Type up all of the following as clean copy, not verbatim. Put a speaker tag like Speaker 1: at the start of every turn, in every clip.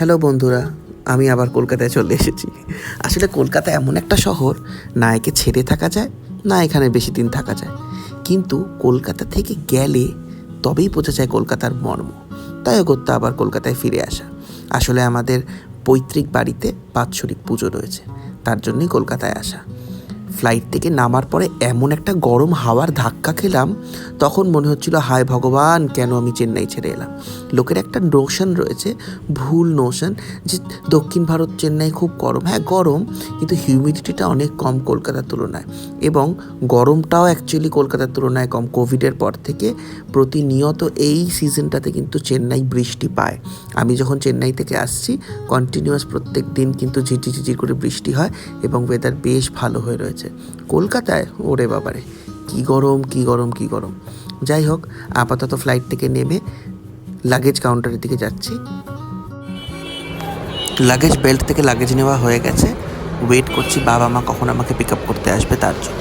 Speaker 1: Hello বন্ধুরা, আমি আবার কলকাতায় চলে এসেছি। আসলে কলকাতা এমন একটা শহর, না একে ছেড়ে থাকা যায়, না এখানে বেশি দিন থাকা যায়। কিন্তু কলকাতা থেকে গেলে তবেই বোঝা যায় কলকাতার মর্ম। তাই অগত্যা আবার কলকাতায় ফিরে আসা। আসলে আমাদের পৈতৃক বাড়িতে বাৎসরিক পুজো রয়েছে, তার জন্যই কলকাতায় আসা। ফ্লাইট থেকে নামার পরে এমন একটা গরম হাওয়ার ধাক্কা খেলাম, তখন মনে হচ্ছিল হায় ভগবান, কেন আমি চেন্নাই ছেড়ে এলাম। লোকের একটা নোশন রয়েছে, ভুল নোশন, যে দক্ষিণ ভারত চেন্নাই খুব গরম। হ্যাঁ গরম, কিন্তু হিউমিডিটিটা অনেক কম কলকাতার তুলনায়, এবং গরমটাও অ্যাকচুয়ালি কলকাতার তুলনায় কম। কোভিডের পর থেকে প্রতিনিয়ত এই সিজনটাতে কিন্তু চেন্নাই বৃষ্টি পায়। আমি যখন চেন্নাই থেকে আসছি, কন্টিনিউয়াস প্রত্যেক দিন কিন্তু ঝিরঝির করে বৃষ্টি হয় এবং ওয়েদার বেশ ভালো হয়ে রয়েছে। কলকাতায় ওরে বাবারে কী গরম কী গরম কী গরম। যাই হোক, আপাতত ফ্লাইট থেকে নেমে লাগেজ কাউন্টারের দিকে যাচ্ছি। লাগেজ বেল্ট থেকে লাগেজ নেওয়া হয়ে গেছে। ওয়েট করছি বাবা মা কখন আমাকে পিক আপ করতে আসবে তার জন্য।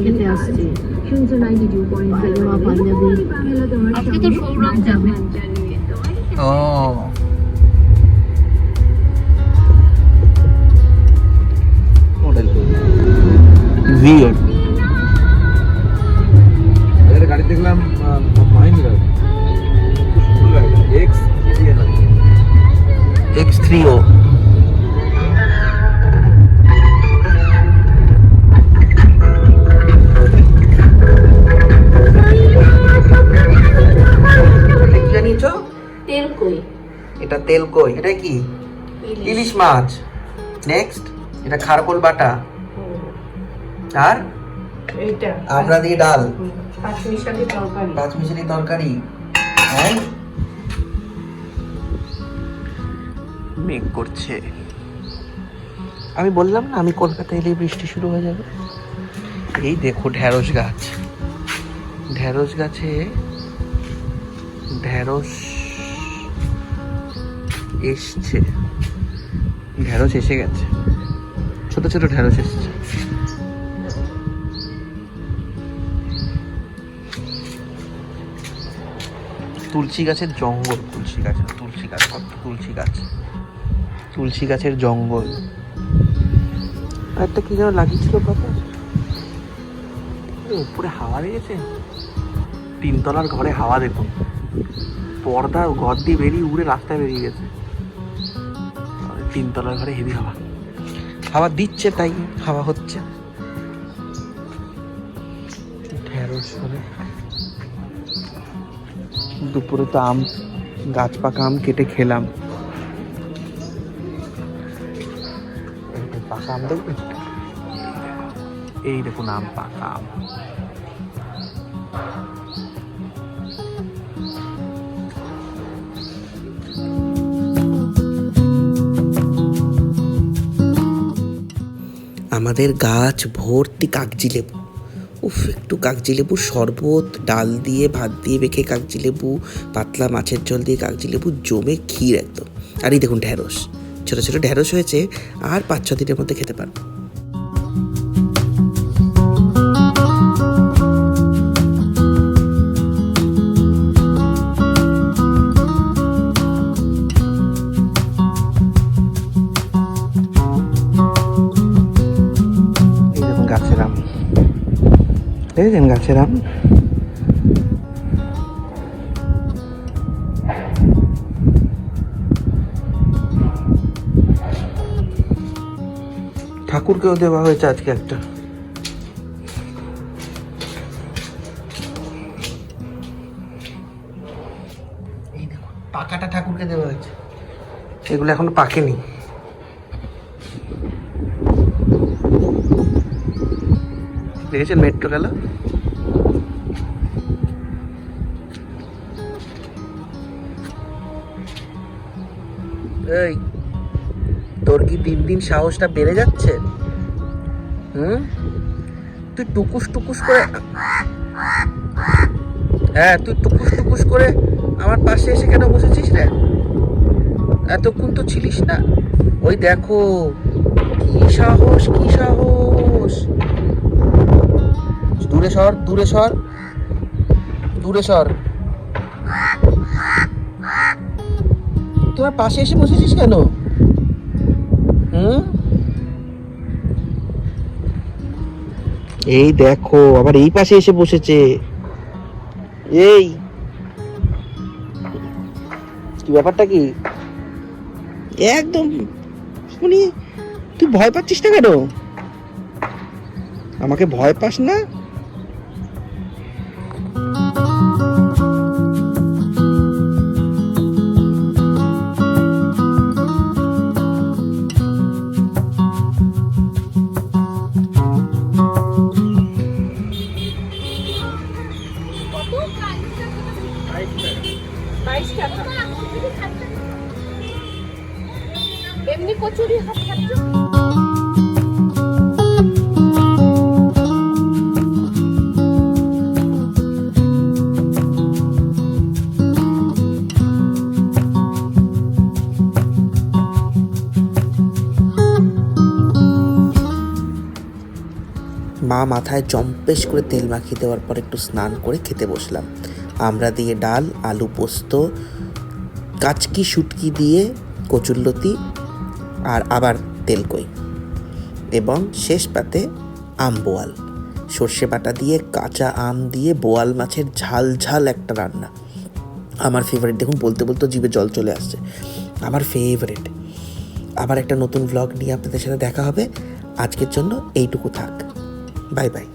Speaker 2: খেতে আসছি আজকে তো সৌরভ যাবে।
Speaker 1: ও weird.
Speaker 3: গাড়ি দেখলাম মাহিন্দ্রা, খুব সুন্দর গাড়িটা,
Speaker 1: X3O জানিছো?
Speaker 2: তেল কই?
Speaker 1: এটা তেল কই। এটা কি? ইলিশ মাছ। নেক্সট, এটা খারকোল বাটা। আর
Speaker 2: এইটা
Speaker 1: আমরা দিয়ে ডাল,
Speaker 2: পাঁচমিশালি তরকারি।
Speaker 1: পাঁচমিশালি তরকারি। and মেঘ করছে। আমি বললাম না, আমি কলকাতায় এলেই বৃষ্টি শুরু হয়ে যাবে। এই দেখো ঢ্যাঁড়স গাছ, ঢ্যাঁড়স গাছে ঢ্যাঁড়স এসছে, ঢ্যাঁড়স এসে গেছে, ছোট ছোট ঢ্যাঁড়স এসছে। তুলসী গাছের জঙ্গল, তুলসী গাছ, তুলসী গাছ, তুলসী গাছ, তুলসী গাছের জঙ্গল। একটা কি যেন লাগিয়েছিল বাবা, উপরে হাওয়া দিয়েছে। তিনতলার ঘরে হাওয়া দেখুন, পর্দা ঘর দিয়ে বেরিয়ে উড়ে রাস্তায় বেরিয়ে গেছে। তিনতলার ঘরে হেভি হাওয়া, হাওয়া দিচ্ছে তাই হাওয়া হচ্ছে। ঢেঁড়স করে দুপুরে তো আম, গাছ পাকা আম কেটে খেলাম। পাকা আম দেখবে, এই দেখুন আম, পাকা আম। আমাদের গাছ ভর্তি কাগজি লেবু। উফ, একটু কাগজি লেবুর শরবত, ডাল দিয়ে ভাত দিয়ে মেখে কাগজি লেবু, পাতলা মাছের ঝোল দিয়ে কাগজি লেবু জমে ক্ষীর একদম। আর এই দেখুন ঢ্যাঁড়স, ছোটো ছোটো ঢ্যাঁড়স হয়েছে, আর 5-6 দিনের মধ্যে খেতে পারবো। এই দেখুন গাছের আম, দেখেছেন গাছের আম। ঠাকুরকেও দেওয়া হয়েছে আজকে একটা। এগুলো এখনো পাকেনি। দেখেছেন মেট্রো গেল। এই তোর কি দিন দিন সাহসটা বেড়ে যাচ্ছে? তুই টুকুস টুকুস করে, হ্যাঁ তুই টুকুস টুকুস করে আমার পাশে এসে কেন বসেছিস রে? এতক্ষণ তো ছিলিস না। ওই দেখো কি সাহস, কি সাহস। দূরে সর, দূরে সর, দূরে সর। তোমার পাশে এসে বসেছিস কেন? এই দেখো আবার এই পাশে এসে বসেছে। এই কি ব্যাপারটা কি? একদম শুনি, তুই ভয় পাচ্ছিস না কেন? আমাকে ভয় পাস না?
Speaker 2: এমনি কচুরি খাচ্ছ?
Speaker 1: মা মাথায় জম্পেশ করে তেল মাখিয়ে দেওয়ার পর একটু স্নান করে খেতে বসলাম। আমরা দিয়ে ডাল, আলু পোস্ত, কাচকি শুটকি দিয়ে কচুরলতি, আর আবার তেলকই, এবং শেষ পাতে আম বোয়াল, সর্ষে বাটা দিয়ে কাঁচা আম দিয়ে বোয়াল মাছের ঝাল ঝাল একটা রান্না। আমার ফেভারিট। দেখুন বলতে বলতে জিভে জল চলে আসছে। আমার ফেভারিট। আবার একটা নতুন ভ্লগ নিয়ে আপনাদের সাথে দেখা হবে। আজকের জন্য এইটুকু থাক। Bye bye.